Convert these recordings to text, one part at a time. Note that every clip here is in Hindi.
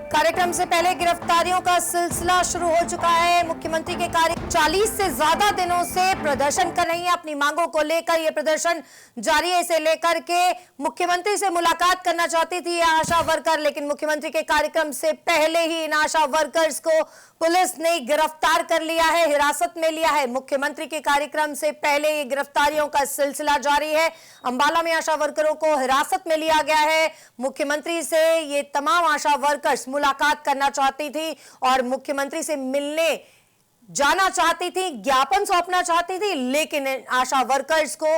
कार्यक्रम से पहले गिरफ्तारियों का सिलसिला शुरू हो चुका है। मुख्यमंत्री के कार्य 40 से ज्यादा दिनों से प्रदर्शन कर रही है अपनी मांगों को लेकर। यह प्रदर्शन जारी है। इसे लेकर के मुख्यमंत्री से मुलाकात करना चाहती थी ये आशा वर्कर, लेकिन मुख्यमंत्री के कार्यक्रम से पहले ही इन आशा वर्कर्स को पुलिस ने गिरफ्तार कर लिया है, हिरासत में लिया है। मुख्यमंत्री के कार्यक्रम से पहले ये गिरफ्तारियों का सिलसिला जारी है। अंबाला में आशा वर्करों को हिरासत में लिया गया है। मुख्यमंत्री से ये तमाम आशा वर्कर्स मुलाकात करना चाहती थी और मुख्यमंत्री से मिलने जाना चाहती थी, ज्ञापन सौंपना चाहती थी, लेकिन आशा वर्कर्स को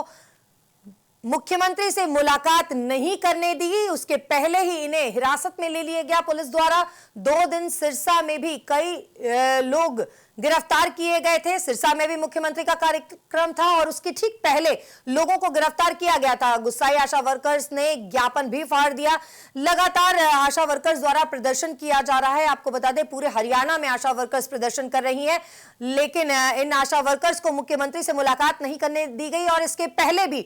मुख्यमंत्री से मुलाकात नहीं करने दी। उसके पहले ही इन्हें हिरासत में ले लिया गया पुलिस द्वारा। 2 दिन सिरसा में भी कई लोग गिरफ्तार किए गए थे। सिरसा में भी मुख्यमंत्री का कार्यक्रम था और उसके ठीक पहले लोगों को गिरफ्तार किया गया था। गुस्साई आशा वर्कर्स ने ज्ञापन भी फाड़ दिया। लगातार आशा वर्कर्स द्वारा प्रदर्शन किया जा रहा है। आपको बता दें पूरे हरियाणा में आशा वर्कर्स प्रदर्शन कर रही हैं, लेकिन इन आशा वर्कर्स को मुख्यमंत्री से मुलाकात नहीं करने दी गई। और इसके पहले भी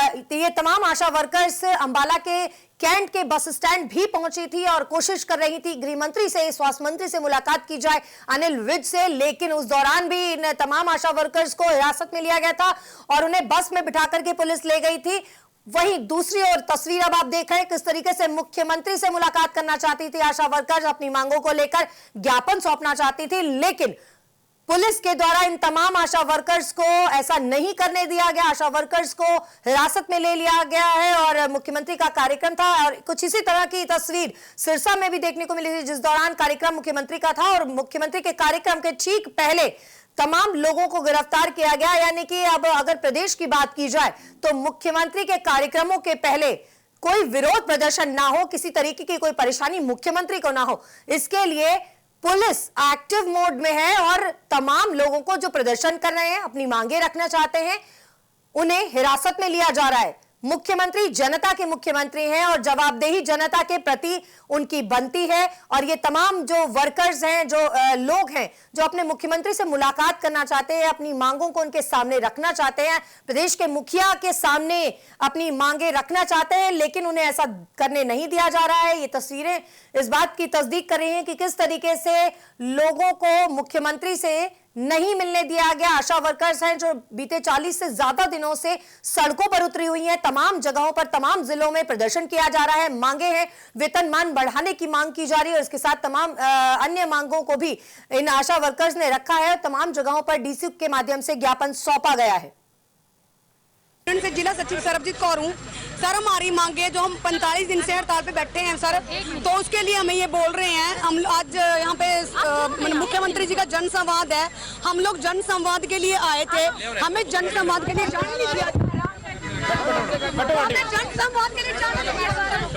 ये तमाम आशा वर्कर्स अंबाला के कैंट के बस स्टैंड भी पहुंची थी और कोशिश कर रही थी गृह मंत्री से, स्वास्थ्य मंत्री से मुलाकात की जाए, अनिल विज से, लेकिन उस दौरान भी इन तमाम आशा वर्कर्स को हिरासत में लिया गया था और उन्हें बस में बिठा करके पुलिस ले गई थी। वहीं दूसरी ओर तस्वीर अब आप देख रहे हैं किस तरीके से मुख्यमंत्री से मुलाकात करना चाहती थी आशा वर्कर्स, अपनी मांगों को लेकर ज्ञापन सौंपना चाहती थी, लेकिन पुलिस के द्वारा इन तमाम आशा वर्कर्स को ऐसा नहीं करने दिया गया। आशा वर्कर्स को हिरासत में ले लिया गया है और मुख्यमंत्री का कार्यक्रम था और कुछ इसी तरह की तस्वीर सिरसा में भी देखने को मिली थी, जिस दौरान कार्यक्रम मुख्यमंत्री का था और मुख्यमंत्री के कार्यक्रम के ठीक पहले तमाम लोगों को गिरफ्तार किया गया। यानी कि अब अगर प्रदेश की बात की जाए तो मुख्यमंत्री के कार्यक्रमों के पहले कोई विरोध प्रदर्शन ना हो, किसी तरीके की कोई परेशानी मुख्यमंत्री को ना हो, इसके लिए पुलिस एक्टिव मोड में है और तमाम लोगों को जो प्रदर्शन कर रहे हैं, अपनी मांगे रखना चाहते हैं, उन्हें हिरासत में लिया जा रहा है। मुख्यमंत्री जनता के मुख्यमंत्री हैं और जवाबदेही जनता के प्रति उनकी बनती है। और ये तमाम जो वर्कर्स हैं, जो लोग हैं जो अपने मुख्यमंत्री से मुलाकात करना चाहते हैं, अपनी मांगों को उनके सामने रखना चाहते हैं, प्रदेश के मुखिया के सामने अपनी मांगे रखना चाहते हैं, लेकिन उन्हें ऐसा करने नहीं दिया जा रहा है। ये तस्वीरें इस बात की तस्दीक कर रही हैं कि किस तरीके से लोगों को मुख्यमंत्री से नहीं मिलने दिया गया। आशा वर्कर्स हैं जो बीते 40 से ज्यादा दिनों से सड़कों पर उतरी हुई हैं। तमाम जगहों पर, तमाम जिलों में प्रदर्शन किया जा रहा है। मांगे हैं, वेतनमान बढ़ाने की मांग की जा रही है और इसके साथ तमाम अन्य मांगों को भी इन आशा वर्कर्स ने रखा है। तमाम जगहों पर डीसी के माध्यम से ज्ञापन सौंपा गया है। से जिला सचिव सरबजीत कौर हूँ सर। हमारी मांगे जो हम 45 दिन से हड़ताल पे बैठे हैं सर, तो उसके लिए हमें ये बोल रहे हैं। हम आज यहाँ पे मुख्यमंत्री जी का जन संवाद है, हम लोग जन संवाद के लिए आए थे। हमें जन संवाद के लिए जाने नहीं दिया, हमें जन संवाद के लिए जाने नहीं दिया।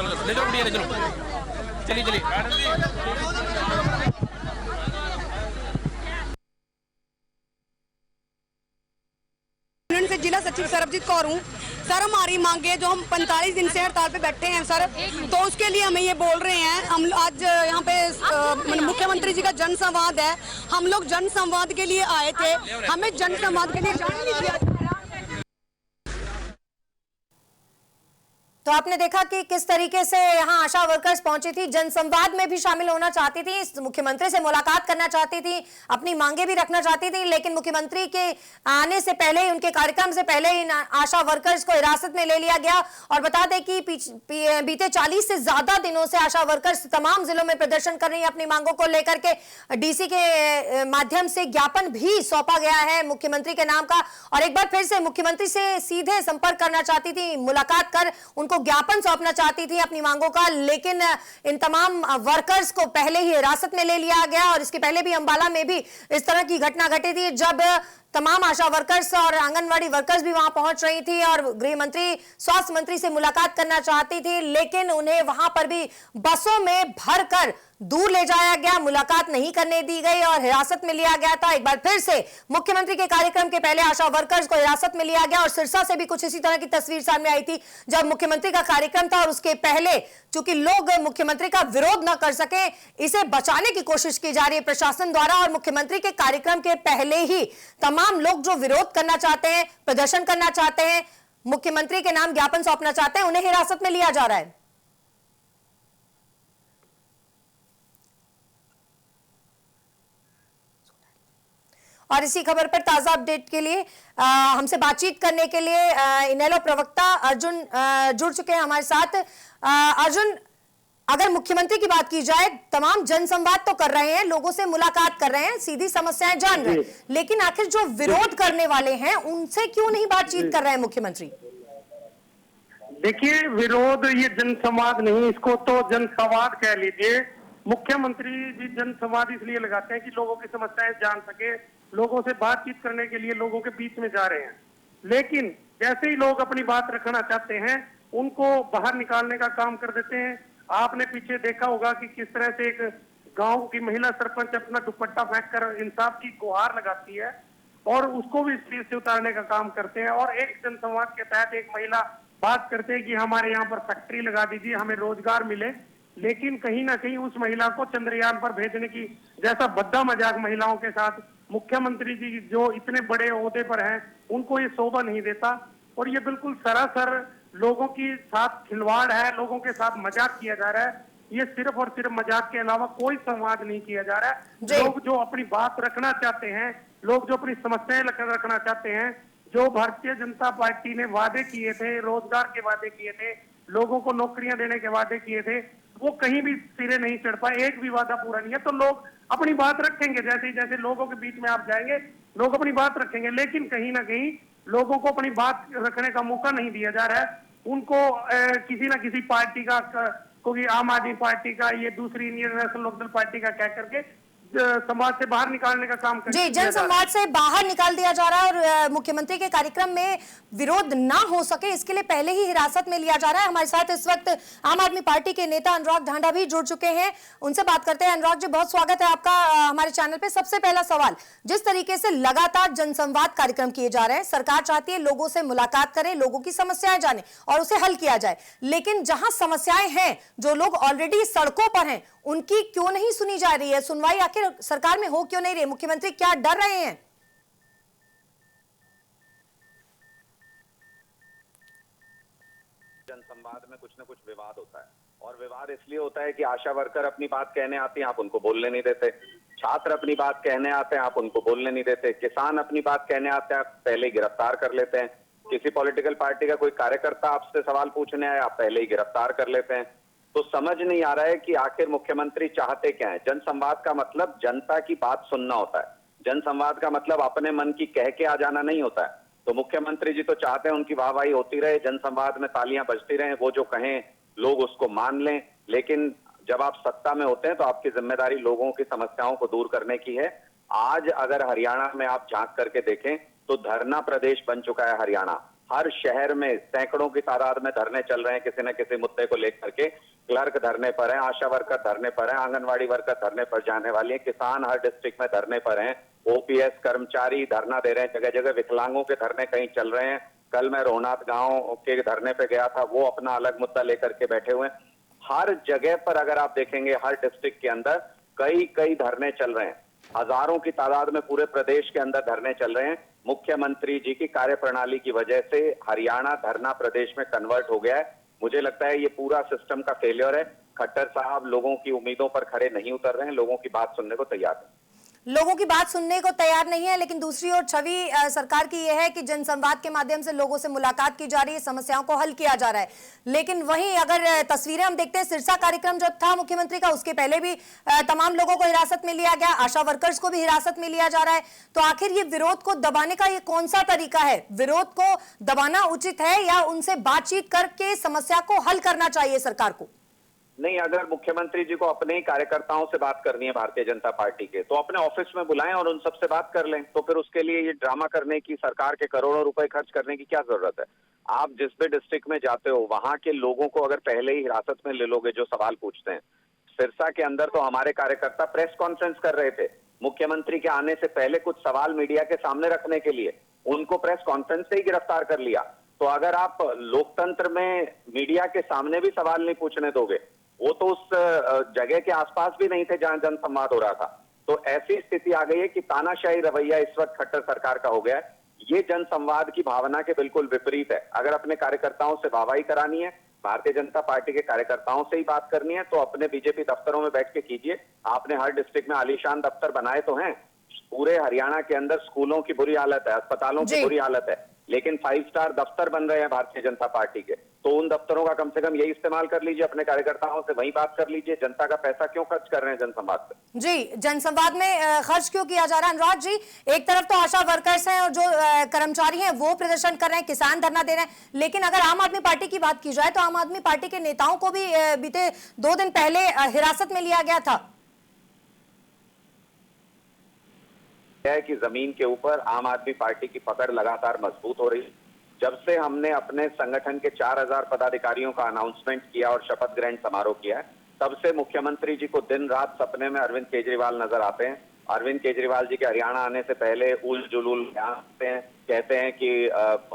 से जिला सचिव सरबजीत कौर हूँ सर। हमारी मांगे जो हम 45 दिन से हड़ताल पे बैठे हैं सर, तो उसके लिए हमें ये बोल रहे हैं। हम आज यहाँ पे मुख्यमंत्री जी का जन संवाद है, हम लोग जन संवाद के लिए आए थे। हमें जन संवाद के लिए जाने नहीं दिया। तो आपने देखा कि किस तरीके से यहाँ आशा वर्कर्स पहुंची थी, जनसंवाद में भी शामिल होना चाहती थी, मुख्यमंत्री से मुलाकात करना चाहती थी, अपनी मांगे भी रखना चाहती थी, लेकिन मुख्यमंत्री के आने से पहले, उनके कार्यक्रम से पहले इन आशा वर्कर्स को हिरासत में ले लिया गया। और बता दें कि बीते 40 से ज्यादा दिनों से आशा वर्कर्स तमाम जिलों में प्रदर्शन कर रही है अपनी मांगों को लेकर के। डीसी के माध्यम से ज्ञापन भी सौंपा गया है मुख्यमंत्री के नाम का और एक बार फिर से मुख्यमंत्री से सीधे संपर्क करना चाहती थी, मुलाकात कर उनको ज्ञापन सौंपना चाहती थी अपनी मांगों का, लेकिन इन तमाम वर्कर्स को पहले ही हिरासत में ले लिया गया। और इसके पहले भी अंबाला में भी इस तरह की घटना घटी थी, जब तमाम आशा वर्कर्स और आंगनवाड़ी वर्कर्स भी वहां पहुंच रही थी और गृह मंत्री, स्वास्थ्य मंत्री से मुलाकात करना चाहती थी, लेकिन उन्हें वहां पर भी बसों में भरकर दूर ले जाया गया, मुलाकात नहीं करने दी गई और हिरासत में लिया गया था। एक बार फिर से मुख्यमंत्री के कार्यक्रम के पहले आशा वर्कर्स को हिरासत में लिया गया और सिरसा से भी कुछ इसी तरह की तस्वीर सामने आई थी, जब मुख्यमंत्री का कार्यक्रम था और उसके पहले चूंकि लोग मुख्यमंत्री का विरोध न कर सके, इसे बचाने की कोशिश की जा रही है प्रशासन द्वारा। और मुख्यमंत्री के कार्यक्रम के पहले ही तमाम लोग जो विरोध करना चाहते हैं, प्रदर्शन करना चाहते हैं, मुख्यमंत्री के नाम ज्ञापन सौंपना चाहते हैं, उन्हें हिरासत में लिया जा रहा है। और इसी खबर पर ताजा अपडेट के लिए हमसे बातचीत करने के लिए इनेलो प्रवक्ता अर्जुन जुड़ चुके हैं हमारे साथ। अर्जुन, अगर मुख्यमंत्री की बात की जाए, तमाम जनसंवाद तो कर रहे हैं, लोगों से मुलाकात कर रहे हैं, सीधी समस्याएं जान रहे हैं, लेकिन आखिर जो विरोध करने वाले हैं उनसे क्यों नहीं बातचीत कर रहे हैं मुख्यमंत्री? देखिए, विरोध ये जनसंवाद नहीं, इसको तो जनसंवाद कह लीजिए। मुख्यमंत्री जी जनसंवाद इसलिए लगाते हैं कि लोगों की समस्याएं जान सके, लोगों से बातचीत करने के लिए लोगों के बीच में जा रहे हैं। लेकिन जैसे ही लोग अपनी बात रखना चाहते हैं, उनको बाहर निकालने का काम कर देते हैं। आपने पीछे देखा होगा कि किस तरह से एक गांव की महिला सरपंच अपना दुपट्टा फेंक कर इंसाफ की गुहार लगाती है और उसको भी स्टेज से उतारने का काम करते हैं। और एक जनसंवाद के तहत एक महिला बात करते हैं कि हमारे यहाँ पर फैक्ट्री लगा दीजिए, हमें रोजगार मिले। लेकिन कहीं ना कहीं उस महिला को चंद्रयान पर भेजने की जैसा भद्दा मजाक महिलाओं के साथ मुख्यमंत्री जी जो इतने बड़े ओहदे पर हैं उनको ये शोभा नहीं देता। और ये बिल्कुल सरासर लोगों के साथ खिलवाड़ है, लोगों के साथ मजाक किया जा रहा है। ये सिर्फ और सिर्फ मजाक के अलावा कोई संवाद नहीं किया जा रहा है। लोग जो अपनी बात रखना चाहते हैं, लोग जो अपनी समस्याएं रखना चाहते हैं, जो भारतीय जनता पार्टी ने वादे किए थे, रोजगार के वादे किए थे, लोगों को नौकरियां देने के वादे किए थे, वो कहीं भी सिरे नहीं चढ़ पाए, एक भी वादा पूरा नहीं है। तो लोग अपनी बात रखेंगे, जैसे जैसे लोगों के बीच में आप जाएंगे लोग अपनी बात रखेंगे, लेकिन कहीं ना कहीं लोगों को अपनी बात रखने का मौका नहीं दिया जा रहा है। उनको किसी ना किसी पार्टी का, कोई आम आदमी पार्टी का, ये दूसरी इंडियन नेशनल लोकदल पार्टी का कह करके समाज से बाहर निकालने का काम जी, जनसंवाद से बाहर निकाल दिया जा रहा है और मुख्यमंत्री के कार्यक्रम में विरोध ना हो सके इसके लिए पहले ही हिरासत में लिया जा रहा है। हमारे साथ इस वक्त आम आदमी पार्टी के नेता अनुराग ढांडा भी जुड़ चुके हैं, उनसे बात करते हैं। अनुराग जी, बहुत स्वागत है आपका हमारे चैनल पे। सबसे पहला सवाल, जिस तरीके से लगातार जनसंवाद कार्यक्रम किए जा रहे हैं, सरकार चाहती है लोगों से मुलाकात करें, लोगों की समस्याएं जाने और उसे हल किया जाए, लेकिन जहां समस्याएं हैं, जो लोग ऑलरेडी सड़कों पर हैं, उनकी क्यों नहीं सुनी जा रही है? सुनवाई आखिर सरकार में हो क्यों नहीं रही? मुख्यमंत्री क्या डर रहे हैं? जनसंवाद में कुछ न कुछ विवाद होता है और विवाद इसलिए होता है कि आशा वर्कर अपनी बात कहने आती हैं, आप उनको बोलने नहीं देते। छात्र अपनी बात कहने आते हैं, आप उनको बोलने नहीं देते। किसान अपनी बात कहने आते हैं, आप पहले ही गिरफ्तार कर लेते हैं। किसी पॉलिटिकल पार्टी का कोई कार्यकर्ता आपसे सवाल पूछने आए, आप पहले ही गिरफ्तार कर लेते हैं। तो समझ नहीं आ रहा है कि आखिर मुख्यमंत्री चाहते क्या है। जनसंवाद का मतलब जनता की बात सुनना होता है, जनसंवाद का मतलब अपने मन की कह के आ जाना नहीं होता है। तो मुख्यमंत्री जी तो चाहते हैं उनकी वाहवाही होती रहे, जनसंवाद में तालियां बजती रहें, वो जो कहें लोग उसको मान लें। लेकिन जब आप सत्ता में होते हैं तो आपकी जिम्मेदारी लोगों की समस्याओं को दूर करने की है। आज अगर हरियाणा में आप झांक करके देखें तो धरना प्रदेश बन चुका है हरियाणा। हर शहर में सैकड़ों की तादाद में धरने चल रहे हैं किसी न किसी मुद्दे को लेकर के। क्लर्क धरने पर हैं, आशा वर्कर धरने पर हैं, आंगनवाड़ी वर्कर धरने पर जाने वाली है, किसान हर डिस्ट्रिक्ट में धरने पर हैं, ओपीएस कर्मचारी धरना दे रहे हैं, जगह जगह विकलांगों के धरने कहीं चल रहे हैं। कल मैं रोहनाथ गांव के धरने पे गया था, वो अपना अलग मुद्दा लेकर के बैठे हुए हैं। हर जगह पर अगर आप देखेंगे हर डिस्ट्रिक्ट के अंदर कई धरने चल रहे हैं, हजारों की तादाद में पूरे प्रदेश के अंदर धरने चल रहे हैं। मुख्यमंत्री जी की कार्यप्रणाली की वजह से हरियाणा धरना प्रदेश में कन्वर्ट हो गया है। मुझे लगता है ये पूरा सिस्टम का फेलियर है। खट्टर साहब लोगों की उम्मीदों पर खरे नहीं उतर रहे हैं, लोगों की बात सुनने को तैयार है। लोगों की बात सुनने को तैयार नहीं है, लेकिन दूसरी ओर छवि सरकार की यह है कि जनसंवाद के माध्यम से लोगों से मुलाकात की जा रही है, समस्याओं को हल किया जा रहा है। लेकिन वहीं अगर तस्वीरें हम देखते हैं, सिरसा कार्यक्रम जो था मुख्यमंत्री का, उसके पहले भी तमाम लोगों को हिरासत में लिया गया, आशा वर्कर्स को भी हिरासत में लिया जा रहा है। तो आखिर ये विरोध को दबाने का ये कौन सा तरीका है? विरोध को दबाना उचित है या उनसे बातचीत करके समस्या को हल करना चाहिए सरकार को? नहीं, अगर मुख्यमंत्री जी को अपने ही कार्यकर्ताओं से बात करनी है भारतीय जनता पार्टी के, तो अपने ऑफिस में बुलाएं और उन सबसे बात कर लें। तो फिर उसके लिए ये ड्रामा करने की, सरकार के करोड़ों रुपए खर्च करने की क्या जरूरत है? आप जिस भी डिस्ट्रिक्ट में जाते हो वहां के लोगों को अगर पहले ही हिरासत में ले लोगे जो सवाल पूछते हैं। सिरसा के अंदर तो हमारे कार्यकर्ता प्रेस कॉन्फ्रेंस कर रहे थे मुख्यमंत्री के आने से पहले, कुछ सवाल मीडिया के सामने रखने के लिए, उनको प्रेस कॉन्फ्रेंस से ही गिरफ्तार कर लिया। तो अगर आप लोकतंत्र में मीडिया के सामने भी सवाल नहीं पूछने दोगे, वो तो उस जगह के आसपास भी नहीं थे जहां जनसंवाद हो रहा था। तो ऐसी स्थिति आ गई है कि तानाशाही रवैया इस वक्त खट्टर सरकार का हो गया है। ये जनसंवाद की भावना के बिल्कुल विपरीत है। अगर अपने कार्यकर्ताओं से वाहवाही करानी है, भारतीय जनता पार्टी के कार्यकर्ताओं से ही बात करनी है, तो अपने बीजेपी दफ्तरों में बैठ के कीजिए। आपने हर डिस्ट्रिक्ट में आलीशान दफ्तर बनाए तो हैं, पूरे हरियाणा के अंदर स्कूलों की बुरी हालत है, अस्पतालों की बुरी हालत है, लेकिन 5 स्टार दफ्तर बन रहे हैं भारतीय जनता पार्टी के। तो उन दफ्तरों का कम से कम यही इस्तेमाल कर लीजिए, अपने कार्यकर्ताओं से वही बात कर लीजिए। जनता का पैसा क्यों खर्च कर रहे हैं जनसंवाद पे? जी, जनसंवाद में खर्च क्यों किया जा रहा है? अनुराग जी, एक तरफ तो आशा वर्कर्स हैं और जो कर्मचारी हैं वो प्रदर्शन कर रहे हैं, किसान धरना दे रहे हैं, लेकिन अगर आम आदमी पार्टी की बात की जाए तो आम आदमी पार्टी के नेताओं को भी बीते 2 दिन पहले हिरासत में लिया गया था। है कि जमीन के ऊपर आम आदमी पार्टी की पकड़ लगातार मजबूत हो रही है। जब से हमने अपने संगठन के 4000 पदाधिकारियों का अनाउंसमेंट किया और शपथ ग्रहण समारोह किया है, तब से मुख्यमंत्री जी को दिन रात सपने में अरविंद केजरीवाल नजर आते हैं। अरविंद केजरीवाल जी के हरियाणा आने से पहले उल जुलूल आते हैं, कहते हैं कि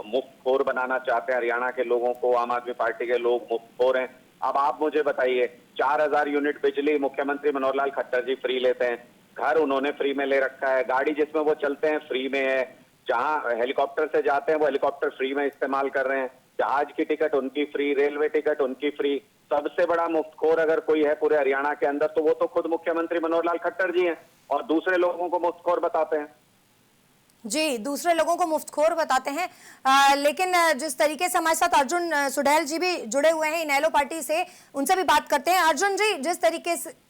मुफ्तखोर बनाना चाहते हैं हरियाणा के लोगों को, आम आदमी पार्टी के लोग मुफ्तखोर हैं। अब आप मुझे बताइए, 4000 यूनिट बिजली मुख्यमंत्री मनोहर लाल खट्टर जी फ्री लेते हैं, घर उन्होंने फ्री में ले रखा है, गाड़ी जिसमें वो चलते हैं फ्री में है, जहां हेलीकॉप्टर से जाते हैं वो हेलीकॉप्टर फ्री में इस्तेमाल कर रहे हैं, जहाज की टिकट उनकी फ्री, रेलवे टिकट उनकी फ्री। सबसे बड़ा मुफ्तखोर अगर कोई है पूरे हरियाणा के अंदर तो वो तो खुद मुख्यमंत्री मनोहर लाल खट्टर जी हैं, और दूसरे लोगों को मुफ्तखोर बताते हैं। जी, दूसरे लोगों को मुफ्तखोर बताते हैं। लेकिन जिस तरीके से हमारे साथ अर्जुन सुडैल जी भी जुड़े हुए हैं इनेलो पार्टी से, उनसे भी बात करते हैं। अर्जुन जी, जिस तरीके से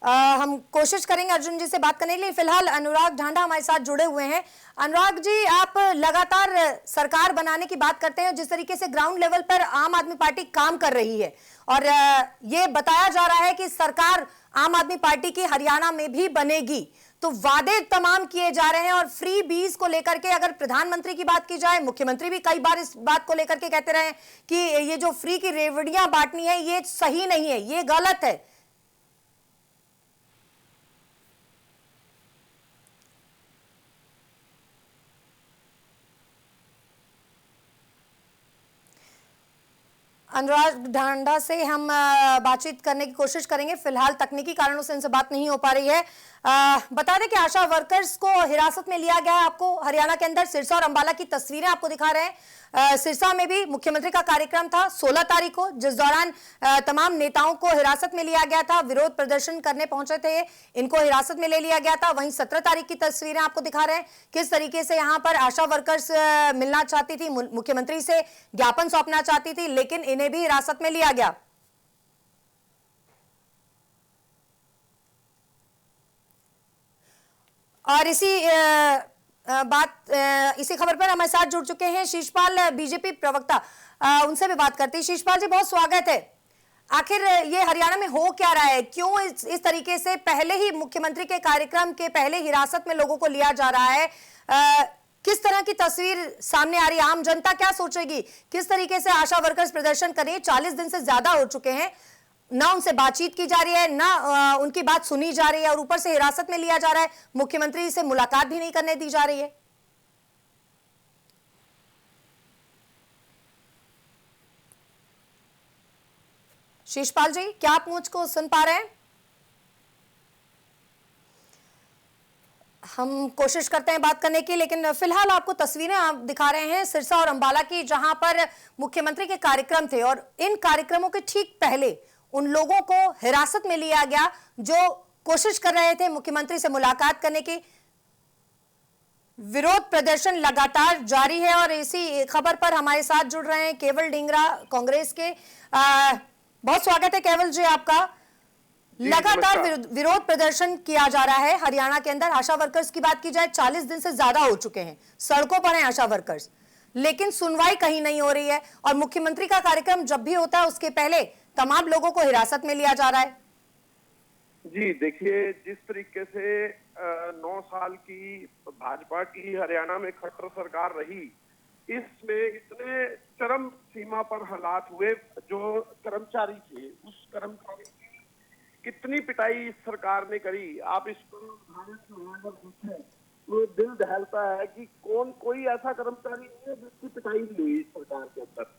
हम कोशिश करेंगे अर्जुन जी से बात करने के लिए, फिलहाल अनुराग ढांडा हमारे साथ जुड़े हुए हैं। अनुराग जी, आप लगातार सरकार बनाने की बात करते हैं, जिस तरीके से ग्राउंड लेवल पर आम आदमी पार्टी काम कर रही है और ये बताया जा रहा है कि सरकार आम आदमी पार्टी की हरियाणा में भी बनेगी, तो वादे तमाम किए जा रहे हैं और फ्री बीज को लेकर के अगर प्रधानमंत्री की बात की जाए, मुख्यमंत्री भी कई बार इस बात को लेकर के कहते रहे कि ये जो फ्री की रेवड़ियां बांटनी है ये सही नहीं है, ये गलत है। अनुराग ढांडा से हम बातचीत करने की कोशिश करेंगे, फिलहाल तकनीकी कारणों से इनसे बात नहीं हो पा रही है। बता दें कि आशा वर्कर्स को हिरासत में लिया गया है। आपको हरियाणा के अंदर सिरसा और अंबाला की तस्वीरें आपको दिखा रहे हैं। सिरसा में भी मुख्यमंत्री का कार्यक्रम था 16 तारीख को, जिस दौरान तमाम नेताओं को हिरासत में लिया गया था, विरोध प्रदर्शन करने पहुंचे थे, इनको हिरासत में ले लिया गया था। वहीं 17 तारीख की तस्वीरें आपको दिखा रहे हैं, किस तरीके से यहाँ पर आशा वर्कर्स मिलना चाहती थी, मुख्यमंत्री से ज्ञापन सौंपना चाहती थी, लेकिन इन्हें भी हिरासत में लिया गया। और इसी खबर पर हमारे साथ जुड़ चुके हैं शीशपाल, बीजेपी प्रवक्ता, उनसे भी बात करते हैं। शीशपाल जी, बहुत स्वागत है। आखिर ये हरियाणा में हो क्या रहा है, क्यों इस तरीके से पहले ही मुख्यमंत्री के कार्यक्रम के पहले हिरासत में लोगों को लिया जा रहा है? किस तरह की तस्वीर सामने आ रही है? आम जनता क्या सोचेगी? किस तरीके से आशा वर्कर्स प्रदर्शन कर रही है? 40 दिन से ज्यादा हो चुके हैं, ना उनसे बातचीत की जा रही है, ना उनकी बात सुनी जा रही है, और ऊपर से हिरासत में लिया जा रहा है, मुख्यमंत्री से मुलाकात भी नहीं करने दी जा रही है। शीशपाल जी, क्या आप मुझको सुन पा रहे हैं? हम कोशिश करते हैं बात करने की, लेकिन फिलहाल आपको तस्वीरें आप दिखा रहे हैं सिरसा और अंबाला की, जहां पर मुख्यमंत्री के कार्यक्रम थे और इन कार्यक्रमों के ठीक पहले उन लोगों को हिरासत में लिया गया जो कोशिश कर रहे थे मुख्यमंत्री से मुलाकात करने की। विरोध प्रदर्शन लगातार जारी है और इसी खबर पर हमारे साथ जुड़ रहे हैं केवल ढींगरा, कांग्रेस के। बहुत स्वागत है केवल जी आपका। लगातार विरोध प्रदर्शन किया जा रहा है हरियाणा के अंदर। आशा वर्कर्स की बात की जाए, 40 दिन से ज्यादा हो चुके हैं, सड़कों पर हैं आशा वर्कर्स, लेकिन सुनवाई कहीं नहीं हो रही है और मुख्यमंत्री का कार्यक्रम जब भी होता है उसके पहले तमाम लोगों को हिरासत में लिया जा रहा है। जी देखिए, जिस तरीके से 9 साल की भाजपा की हरियाणा में खट्टर सरकार रही, इसमें इतने चरम सीमा पर हालात हुए। जो कर्मचारी थे, उस कर्मचारी की कितनी पिटाई इस सरकार ने करी, आप इसको पूछें तो दिल दहलता है कि कोई ऐसा कर्मचारी नहीं है जिसकी पिटाई नहीं हुई इस सरकार के अंदर।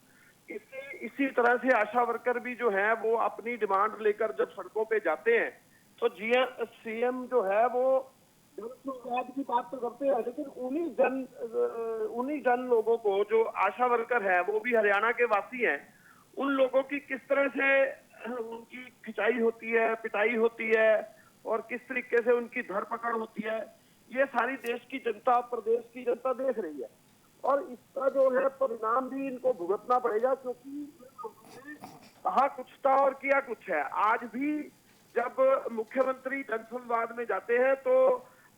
इसी तरह से आशा वर्कर भी जो है वो अपनी डिमांड लेकर जब सड़कों पे जाते हैं तो सीएम जो है वो जनसंवाद की बात तो करते हैं, लेकिन उन्हीं जन लोगों को, जो आशा वर्कर है वो भी हरियाणा के वासी हैं, उन लोगों की किस तरह से उनकी खिंचाई होती है, पिटाई होती है और किस तरीके से उनकी धरपकड़ होती है, ये सारी देश की जनता, प्रदेश की जनता देख रही है। और इसका जो है परिणाम भी इनको भुगतना पड़ेगा, क्योंकि कहा कुछ था और किया कुछ है। आज भी जब मुख्यमंत्री जनसंवाद में जाते हैं तो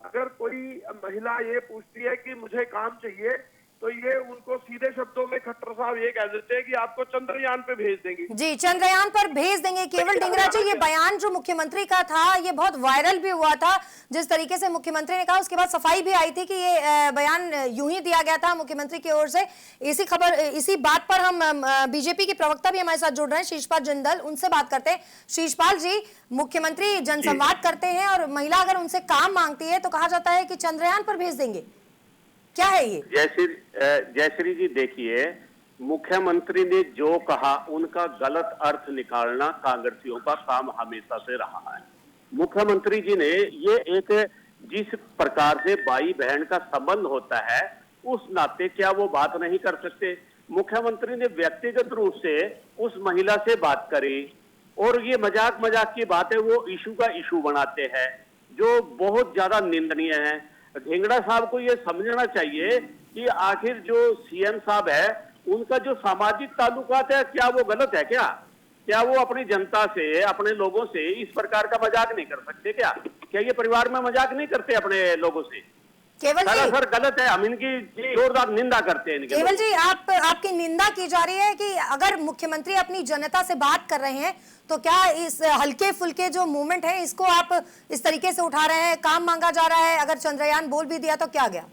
अगर कोई महिला ये पूछती है कि मुझे काम चाहिए, तो ये उनको सीधे शब्दों में खट्टर साहब ये कह देते हैं कि आपको चंद्रयान पे भेज देंगे। जी, चंद्रयान पर भेज देंगे। केवल ढींगरा जी, ये बयान जो मुख्यमंत्री का था ये बहुत वायरल भी हुआ था। जिस तरीके से मुख्यमंत्री ने कहा, उसके बाद सफाई भी आई थी कि ये बयान यूं ही दिया गया था मुख्यमंत्री की ओर से। इसी बात पर हम बीजेपी के प्रवक्ता भी हमारे साथ जुड़ रहे हैं, शीशपाल जिंदल, उनसे बात करते हैं। शीशपाल जी, मुख्यमंत्री जनसंवाद करते हैं और महिला अगर उनसे काम मांगती है तो कहा जाता है कि चंद्रयान पर भेज देंगे, क्या है ये? जयश्री जी, देखिए, मुख्यमंत्री ने जो कहा उनका गलत अर्थ निकालना कांग्रेसियों का काम हमेशा से रहा है। मुख्यमंत्री जी ने ये एक जिस प्रकार से भाई बहन का संबंध होता है, उस नाते क्या वो बात नहीं कर सकते? मुख्यमंत्री ने व्यक्तिगत रूप से उस महिला से बात करी और ये मजाक की बात है, वो इशू का इशू बनाते हैं, जो बहुत ज्यादा निंदनीय है। ढींगरा साहब को ये समझना चाहिए कि आखिर जो सीएम साहब है उनका जो सामाजिक ताल्लुकात है, क्या वो गलत है? क्या वो अपनी जनता से, अपने लोगों से इस प्रकार का मजाक नहीं कर सकते? क्या ये परिवार में मजाक नहीं करते अपने लोगों से? केवल जी, सर गलत है, हम इनकी जोरदार निंदा करते हैं। केवल जी, आपकी निंदा की जा रही है कि अगर मुख्यमंत्री अपनी जनता से बात कर रहे हैं तो क्या इस हल्के फुल्के जो मूवमेंट है इसको आप इस तरीके से उठा रहे हैं? काम मांगा जा रहा है, अगर चंद्रयान बोल भी दिया तो क्या गया?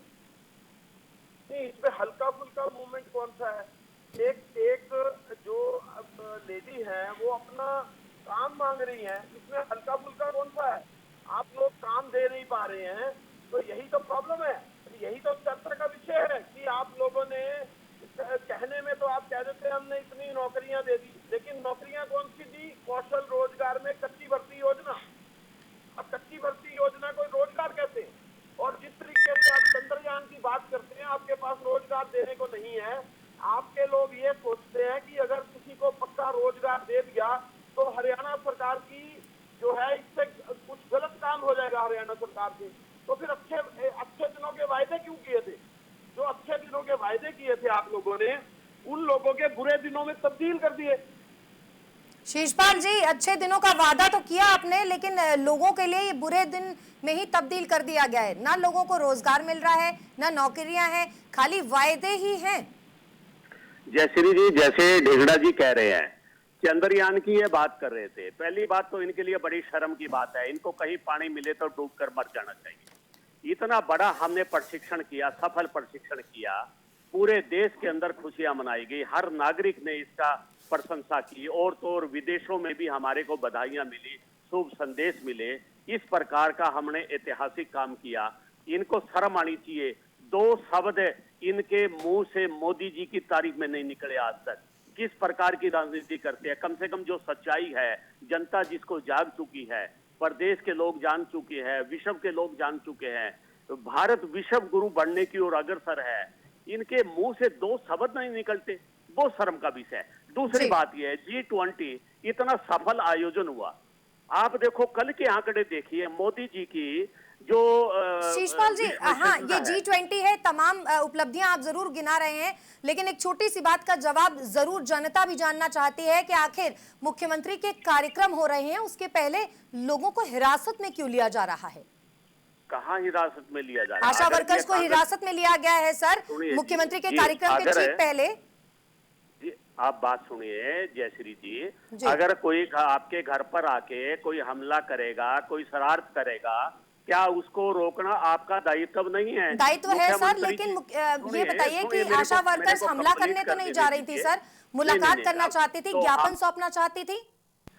नहीं, इसमें हल्का फुल्का मूवमेंट कौन सा है? एक जो लेडी है वो अपना काम मांग रही है, इसमें हल्का फुल्का कौन सा है? आप लोग काम दे नहीं पा रहे हैं, तो यही तो प्रॉब्लम है, यही तो चर्चा का विषय है कि आप लोगों ने कहने में तो आप कह देते हैं हमने इतनी नौकरियां दे दी, लेकिन नौकरियां कौन सी दी? कौशल रोजगार में कच्ची भर्ती योजना। अब कच्ची भर्ती योजना को रोजगार कहते हैं, और जिस तरीके से आप चंद्रयान की बात करते हैं, आपके पास रोजगार देने को नहीं है। आपके लोग ये सोचते हैं कि अगर किसी को पक्का रोजगार दे दिया तो हरियाणा सरकार की जो है इससे कुछ गलत काम हो जाएगा हरियाणा सरकार से। तो फिर अच्छे दिनों के वायदे क्यों किए थे? जो अच्छे दिनों के वायदे किए थे आप लोगों ने, उन लोगों के बुरे दिनों में तब्दील कर दिए। शीशपाल जी, अच्छे दिनों का वादा तो किया आपने, लेकिन लोगों के लिए ये बुरे दिन में ही तब्दील कर दिया गया है। ना लोगों को रोजगार मिल रहा है, ना नौकरियां हैं, खाली वायदे ही हैं। जयश्री जी, जैसे ढींगरा जी कह रहे हैं, चंद्रयान की ये बात कर रहे थे, पहली बात तो इनके लिए बड़ी शर्म की बात है, इनको कहीं पानी मिले तो डूबकर मर जाना चाहिए। इतना बड़ा हमने प्रशिक्षण किया, सफल प्रशिक्षण किया, पूरे देश के अंदर खुशियां मनाई गई, हर नागरिक ने इसका प्रशंसा की, और तो और विदेशों में भी हमारे को बधाइयां मिली, शुभ संदेश मिले। इस प्रकार का हमने ऐतिहासिक काम किया, इनको शर्म आनी चाहिए। दो शब्द इनके मुंह से मोदी जी की तारीफ में नहीं निकले आज तक। किस प्रकार की राजनीति करते हैं? कम से कम जो सच्चाई है, जनता जिसको जाग चुकी है, प्रदेश के लोग जान चुके हैं, विश्व के लोग जान चुके हैं, तो भारत विश्व गुरु बनने की ओर अग्रसर है, इनके मुंह से दो शब्द नहीं निकलते, वो शर्म का विषय है। दूसरी बात यह है, G20 इतना सफल आयोजन हुआ, आप देखो कल के आंकड़े देखिए, मोदी जी की जो शीशपाल जी, हाँ, ये G20 है, तमाम उपलब्धियां आप जरूर गिना रहे हैं, लेकिन एक छोटी सी बात का जवाब जरूर जनता भी जानना चाहती है कि आखिर मुख्यमंत्री के कार्यक्रम हो रहे हैं, उसके पहले लोगों को हिरासत में क्यों लिया जा रहा है? कहाँ हिरासत में लिया जा रहा है? आशा वर्कर्स को हिरासत में लिया गया है सर, मुख्यमंत्री के कार्यक्रम के ठीक पहले। आप बात सुनिए जयश्री जी, अगर कोई आपके घर पर आके कोई हमला करेगा, कोई शरारत करेगा, क्या उसको रोकना आपका दायित्व नहीं है? दायित्व है सर, लेकिन ये बताइए कि आशा वर्कर्स हमला करने तो नहीं जा रही थी सर, मुलाकात करना चाहती थी, ज्ञापन सौंपना चाहती थी।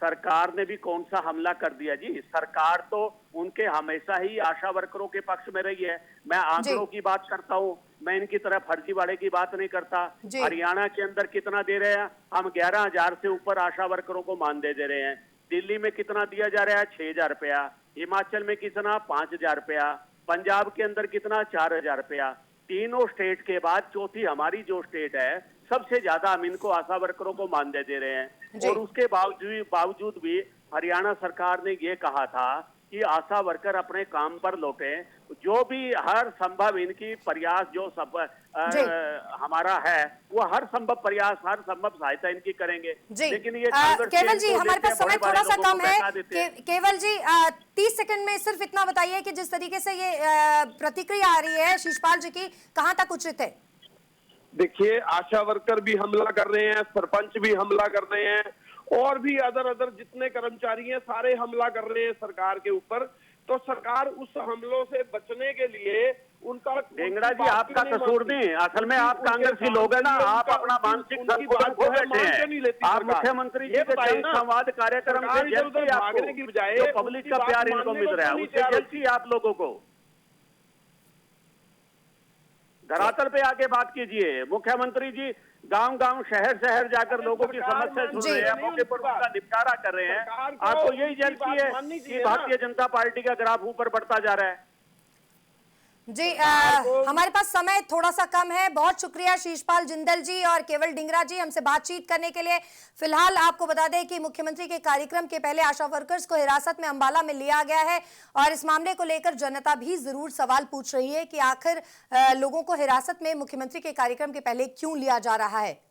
सरकार ने भी कौन सा हमला कर दिया जी? सरकार तो उनके हमेशा ही आशा वर्करों के पक्ष में रही है। मैं आंकड़ों की बात करता हूँ, मैं इनकी तरह फर्जीवाड़े की बात नहीं करता। हरियाणा के अंदर कितना दे रहे हैं हम? 11,000 से ऊपर आशा वर्करों को मानदेय दे रहे हैं। दिल्ली में कितना दिया जा रहा है? 6,000 रुपया। हिमाचल में कितना? 5,000 रुपया। पंजाब के अंदर कितना? 4,000 रुपया। तीनों स्टेट के बाद चौथी हमारी जो स्टेट है, सबसे ज्यादा हम इनको आशा वर्करों को मानदेय दे रहे हैं। और उसके बावजूद भी हरियाणा सरकार ने ये कहा था कि आशा वर्कर अपने काम पर लौटे, जो भी हर संभव इनकी प्रयास जो सब हमारा है वो हर संभव प्रयास, हर संभव सहायता इनकी करेंगे। जी लेकिन ये केवल जी हमारे पास समय थोड़ा सा कम है, केवल जी 30 सेकंड में सिर्फ इतना बताइए कि जिस तरीके से ये प्रतिक्रिया आ रही है शीशपाल जी की, कहां तक उचित है? देखिए, आशा वर्कर भी हमला कर रहे हैं, सरपंच भी हमला कर रहे हैं, और भी अदर जितने कर्मचारी हैं सारे हमला कर रहे हैं सरकार के ऊपर। तो सरकार उस हमलों से बचने के लिए उनका ढेंगड़ा जी आपका कसूर नहीं, असल में आप कांग्रेस के लोग हैं ना, आप अपना मानसिक संतुलन खो बैठे हैं। आप मुख्यमंत्री जी के संवाद कार्यक्रम से भागने की बजाय जो पब्लिक का प्यार इनको मिल रहा है उससे जलती आप लोगों को। धरातल पे आके बात कीजिए। मुख्यमंत्री जी गांव-गांव, शहर-शहर जाकर लोगों की समस्या सुन रहे हैं, मौके पर उनका निपटारा कर रहे हैं। आपको यही जलती है कि भारतीय जनता पार्टी का ग्राफ ऊपर बढ़ता जा रहा है। जी हमारे पास समय थोड़ा सा कम है। बहुत शुक्रिया शीशपाल जिंदल जी और केवल ढींगरा जी हमसे बातचीत करने के लिए। फिलहाल आपको बता दें कि मुख्यमंत्री के कार्यक्रम के पहले आशा वर्कर्स को हिरासत में अंबाला में लिया गया है और इस मामले को लेकर जनता भी जरूर सवाल पूछ रही है कि आखिर लोगों को हिरासत में मुख्यमंत्री के कार्यक्रम के पहले क्यों लिया जा रहा है।